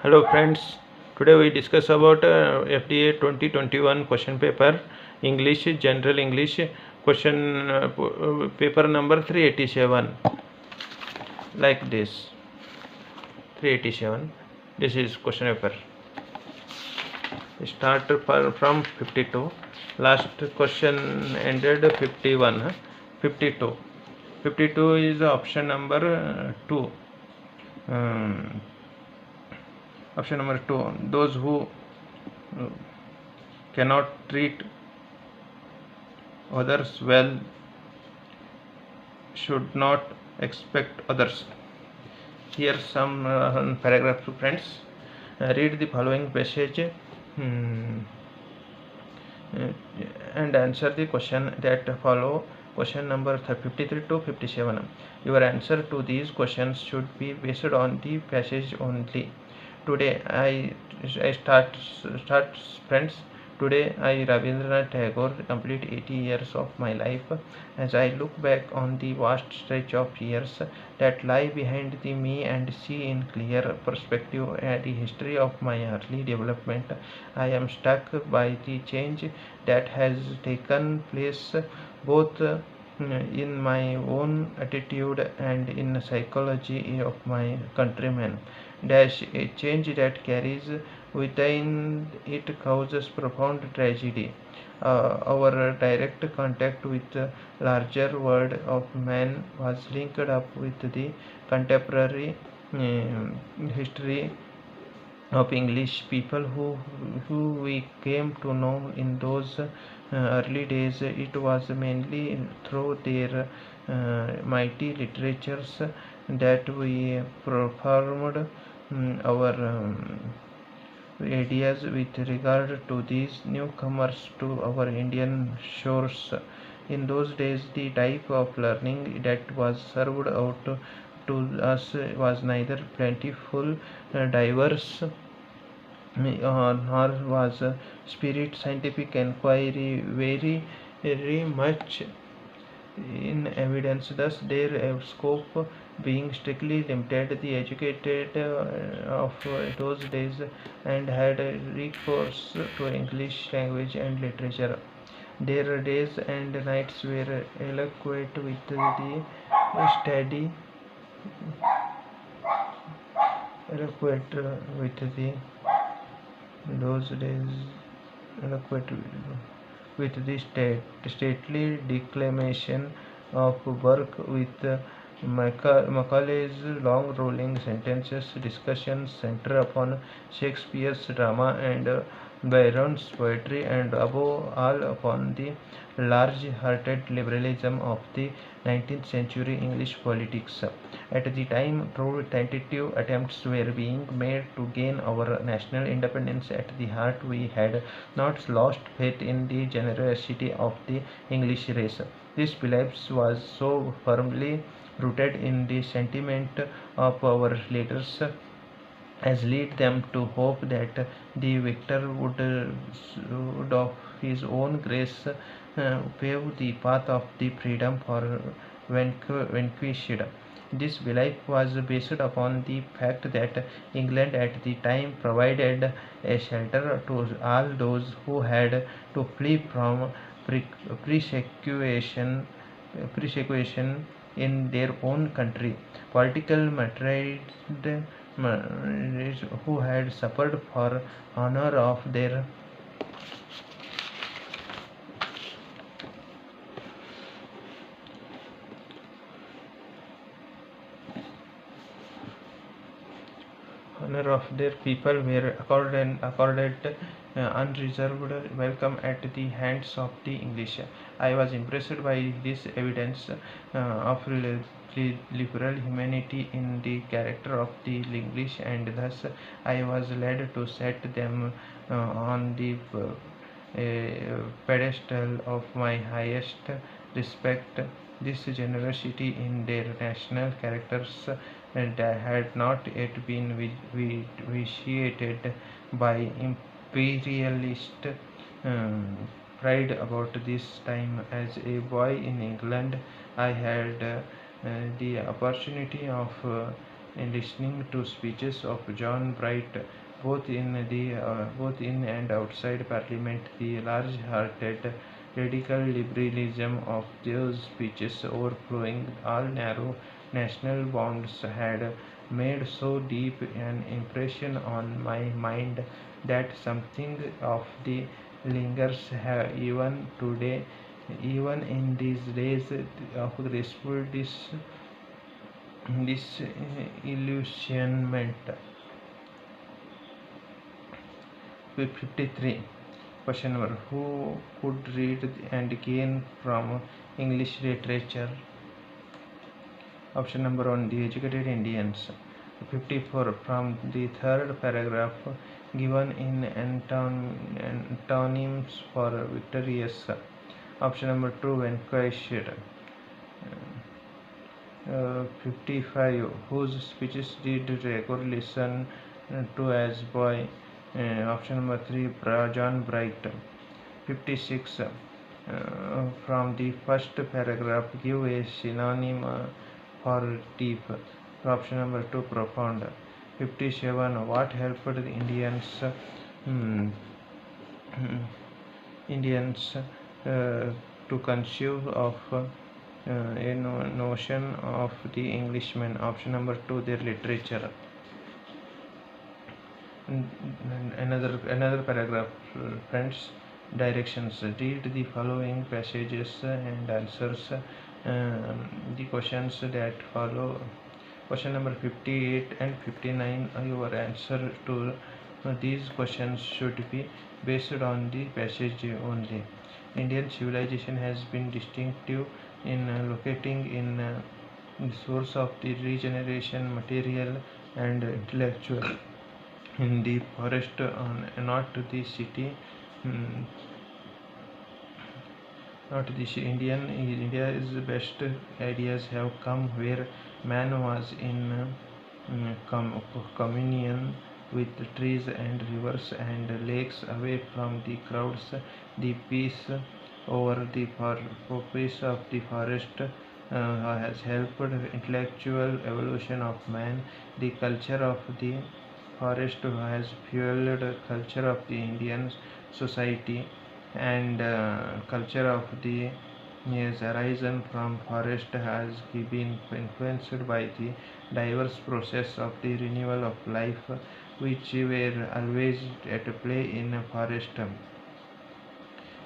Hello friends, today we discuss about FDA 2021 question paper, English, General English, question paper number 387, like this, 387, this is question paper. Start from 52, last question ended 51, 52. 52 is option number 2. Option number 2, those who cannot treat others well should not expect others. Here some paragraph, friends. Read the following passage and answer the question that follow. Question number 53 to 57. Your answer to these questions should be based on the passage only. Today I start friends. Today I, Rabindranath Tagore, complete 80 years of my life. As I look back on the vast stretch of years that lie behind me and see in clear perspective the history of my early development, I am struck by the change that has taken place both in my own attitude and in the psychology of my countrymen. A change that carries within it causes profound tragedy. Our direct contact with the larger world of man was linked up with the contemporary history of English people who we came to know in those early days. It was mainly through their mighty literatures that we performed our ideas with regard to these newcomers to our Indian shores. In those days, the type of learning that was served out to us was neither plentiful, diverse, nor was spirit scientific inquiry very much in evidence. Thus, their scope being strictly limited, the educated of those days and had recourse to English language and literature. Their days and nights were eloquent with the study, eloquent with the those days, eloquent with the stately declamation of Burke, with Macaulay's long rolling sentences. Discussions center upon Shakespeare's drama and Byron's poetry, and above all upon the large-hearted liberalism of the 19th century English politics. At the time, through tentative attempts were being made to gain our national independence, at the heart we had not lost faith in the generosity of the English race. This belief was so firmly rooted in the sentiment of our leaders as lead them to hope that the victor would of his own grace pave the path of the freedom for vanquished. This belief was based upon the fact that England at the time provided a shelter to all those who had to flee from persecution in their own country. Political materialists who had suffered for honor of their people were accorded unreserved welcome at the hands of the English. I was impressed by this evidence of liberal humanity in the character of the English, and thus I was led to set them on the pedestal of my highest respect. This generosity in their national characters had not yet been vitiated by imperialist pride. About this time, as a boy in England, I had the opportunity of in listening to speeches of John Bright, both in and outside Parliament. The large-hearted radical liberalism of those speeches, overflowing all narrow national bonds, had made so deep an impression on my mind that something of the lingers even today, even in these days of graceful disillusionment. 53. Question number: who could read and gain from English literature? Option number 1: the educated Indians. 54. From the third paragraph, given in antonyms for victorious. Option number 2: vanquished. 55. Whose speeches did Gregor listen to as boy? Option number 3: John Bright. 56. From the first paragraph, give a synonym for deep. Option number 2: profound. 57. What helped the hmm, Indians to conceive of a notion of the Englishman? Option number 2: their literature. Another paragraph, friends. Directions: read the following passages and answers the questions that follow. Question number 58 and 59. Your answer to these questions should be based on the passage only. Indian civilization has been distinctive in locating in the source of the regeneration, material and intellectual, in the forest, not the city. mm, Not the India's best ideas have come where man was in communion with trees and rivers and lakes, away from the crowds. The peace over the purpose of the forest has helped intellectual evolution of man. The culture of the forest has fueled culture of the Indian society, and culture of the has arisen from forest has been influenced by the diverse process of the renewal of life which were always at play in a forest,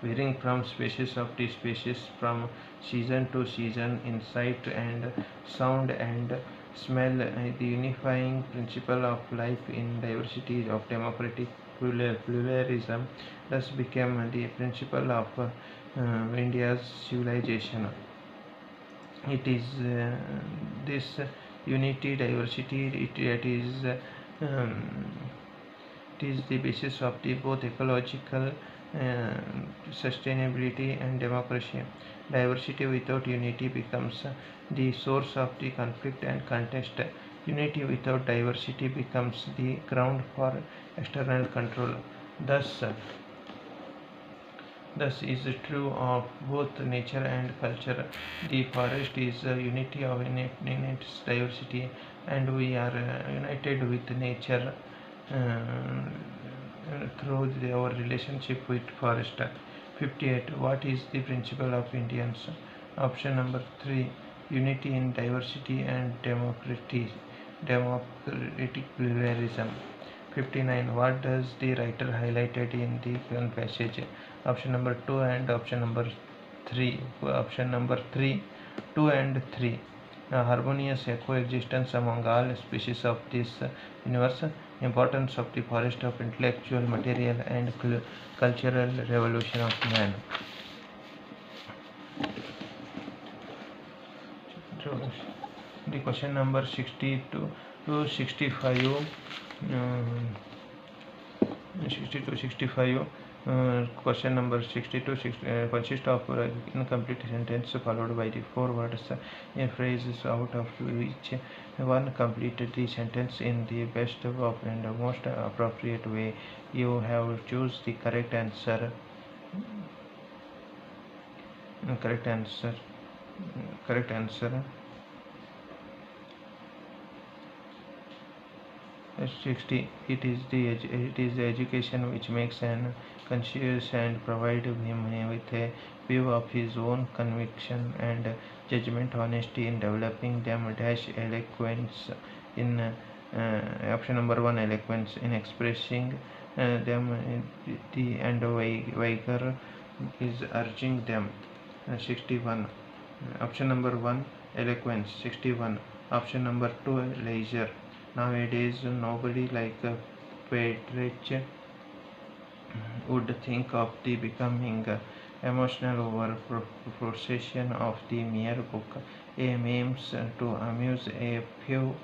varying from species of the species, from season to season, in sight and sound and smell. The unifying principle of life in diversity of democratic pluralism thus became the principle of India's civilization. It is this unity, diversity, um, it is the basis of the both ecological sustainability and democracy. Diversity without unity becomes the source of the conflict and contest. Unity without diversity becomes the ground for external control. Thus is true of both nature and culture. The forest is a unity of in its diversity, and we are united with nature through our relationship with forest. 58. What is the principle of Indians? Option number 3: unity in diversity and democratic pluralism. 59. What does the writer highlighted in the given passage? Option number 2 and option number 3. Option number 3, 2 and 3. Harmonious coexistence among all species of this universe, importance of the forest of intellectual, material and cultural revolution of man. So, the question number 60 to 65, 65. Question number 62 consists of incomplete sentence followed by the 4 words in phrases, out of which one complete the sentence in the best and most appropriate way. You have choose the correct answer. Correct answer. 60. It is the education which makes an conscious and provide him with a view of his own conviction and judgment, honesty in developing them. Dash eloquence in option number 1, eloquence in expressing them. The and vigor is urging them. 61. Option number 1, eloquence. 61. Option number 2, leisure. Nowadays, nobody like Petrich would think of the becoming emotional over procession of the mere book. A aims to amuse a few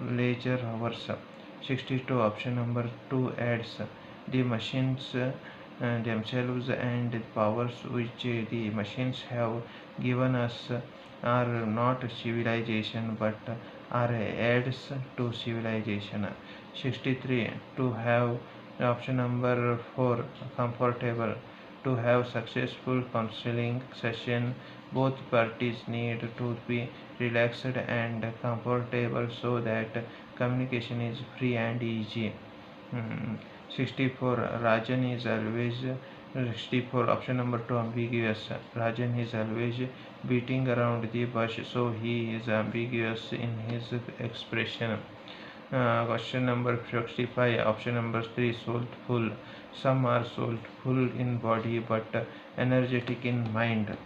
leisure hours. 62. Option number 2 adds the machines themselves and the powers which the machines have given us are not civilization but are aids to civilization. 63. To have option number 4, comfortable. To have successful counseling session, both parties need to be relaxed and comfortable so that communication is free and easy. 64. Rajan is always 64. Option number 2, ambiguous. Rajan is always beating around the bush, so he is ambiguous in his expression. Question number 65. Option number 3, soulful. Some are soulful in body but energetic in mind.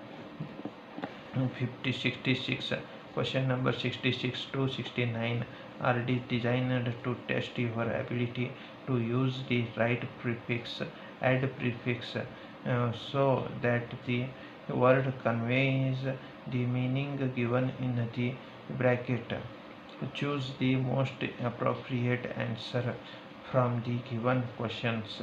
66. Question number 66 to 69 are designed to test your ability to use the right prefix, add prefix, so that the word conveys the meaning given in the bracket. Choose the most appropriate answer from the given questions.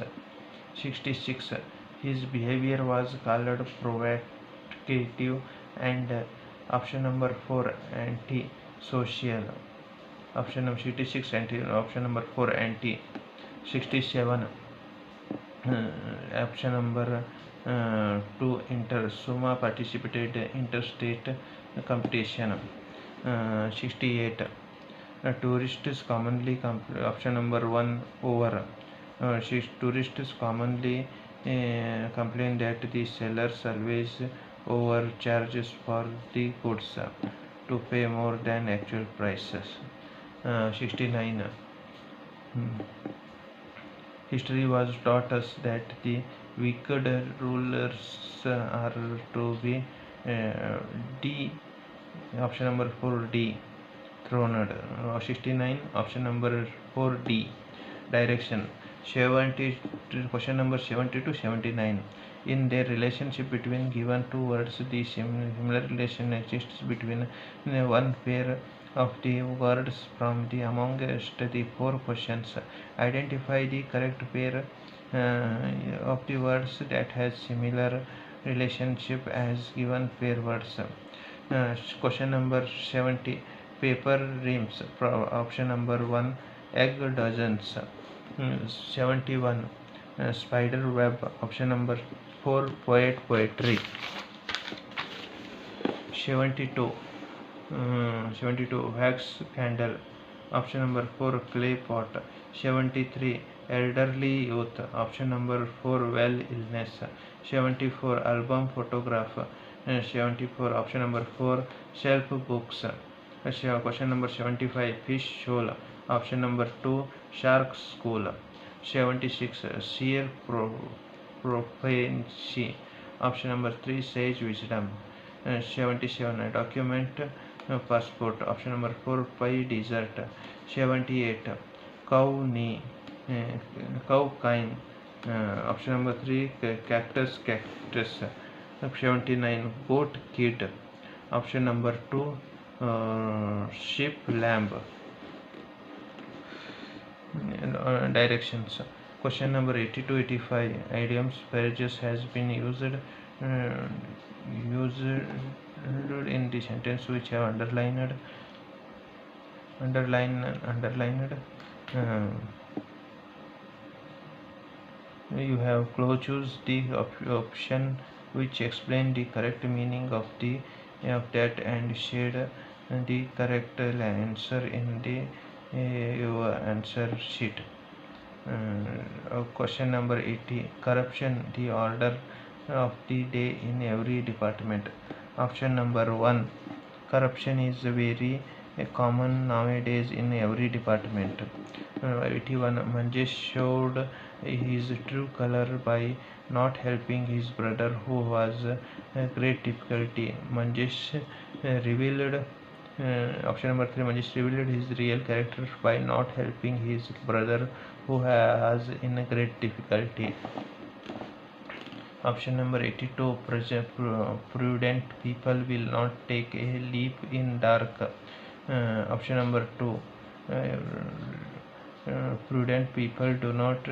66. His behavior was called provocative and option number 4, anti-social. Option number 66 option number 4, anti. 67. Option number 2, inter. Suma participated interstate competition. 68. Tourists commonly option number 1, over. Tourists commonly complain that the sellers always overcharges for the goods to pay more than actual prices. 69. History was taught us that the wicked rulers are to be option number 4, D, throned. 69. Option number 4, D, direction. 70. Question number 70 to 79. In their relationship between given two words, the similar relation exists between one pair of the words from the amongst the 4 questions. Identify the correct pair of the words that has similar relationship as given pair words. Question number 70. Paper rims. Option number 1, egg dozens. 71. Spider web. Option number 4, poetry. 72. 72. Wax candle. Option number 4, clay pot. 73. Elderly youth. Option number 4, well illness. 74. Album photograph. 74. Option number 4, shelf books. Question number 75. Fish shoal. Option number 2, shark school. 76. Sheer prophecy. Option number 3, sage wisdom. 77. Document passport. Option number 4, pie dessert. 78. Cow knee. Cow kind. Option number 3, cactus. 79. Goat kid. Option number 2, sheep lamb. Directions. Question number 80 to 85. Idioms, phrases has been used in the sentence which have underlined. You have choose the option which explain the correct meaning of that and shade the correct answer in the your answer sheet. Question number 80. Corruption, the order of the day in every department. Option number 1. Corruption is very common nowadays in every department. 81. Manjesh showed his true color by not helping his brother who was great difficulty. Manjesh revealed option number 3. Manjesh revealed his real character by not helping his brother who has in a great difficulty. Option number 82. Prudent people will not take a leap in dark. Option number 2. Prudent people do not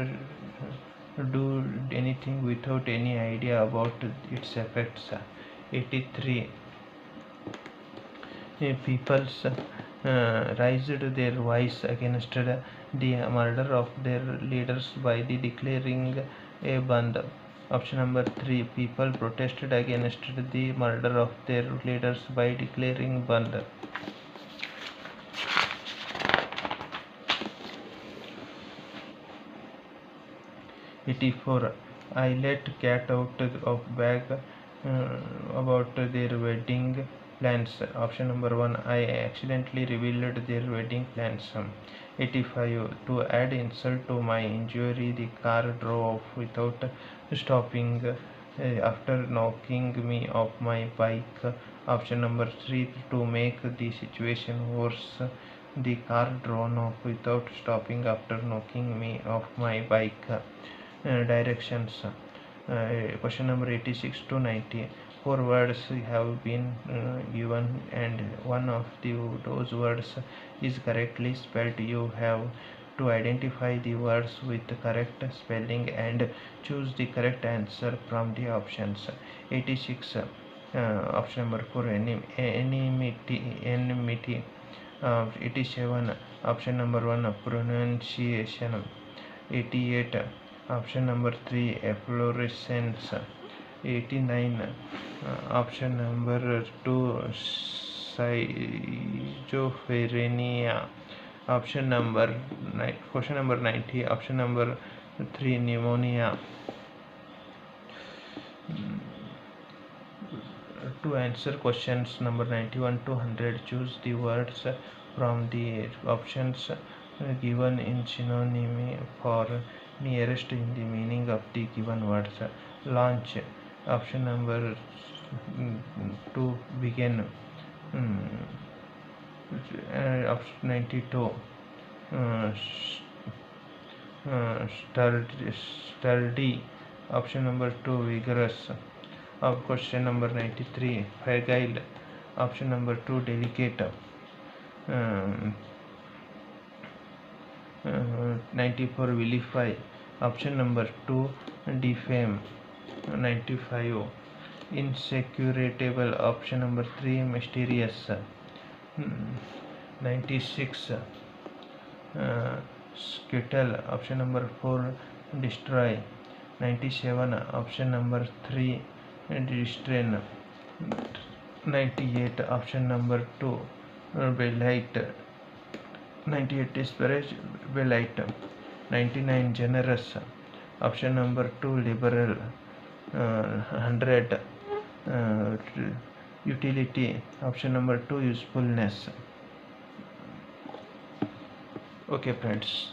do anything without any idea about its effects. 83. People raised their voice against the murder of their leaders by declaring a bandh. Option number 3. People protested against the murder of their leaders by declaring bandh. 84. I let cat out of bag about their wedding plans. Option number 1. I accidentally revealed their wedding plans. 85. To add insult to my injury, the car drove off without stopping after knocking me off my bike. Option number 3. To make the situation worse, the car drove off without stopping after knocking me off my bike. Directions. Question number 86 to 90. 4 words have been given and one of those words is correctly spelled. You have to identify the words with the correct spelling and choose the correct answer from the options. 86. Option number 4. Enmity. 87. Option number 1. Pronunciation. 88. Option number 3. Efflorescence. 89. Option number 2. Schizophrenia. Question number 90. Option number 3. Pneumonia. To answer questions number 91 to 100, choose the words from the options given in synonym for nearest in the meaning of the given words. Launch. Option number 2. Begin. Option 92. Sturdy. Option number 2. Vigorous. Question number 93. Fragile. Option number 2. Delicate. 94. Vilify. Option number 2. Defame. 95. Insecurable. Option number 3. Mysterious. 96. Skittle. Option number 4. Destroy. 97. Option number 3. Restrain. 98. Option number 2. Belite. 98. Disparage. Belite. 99. Generous. Option number 2. Liberal. 100. Utility. Option number 2. Usefulness. Okay friends.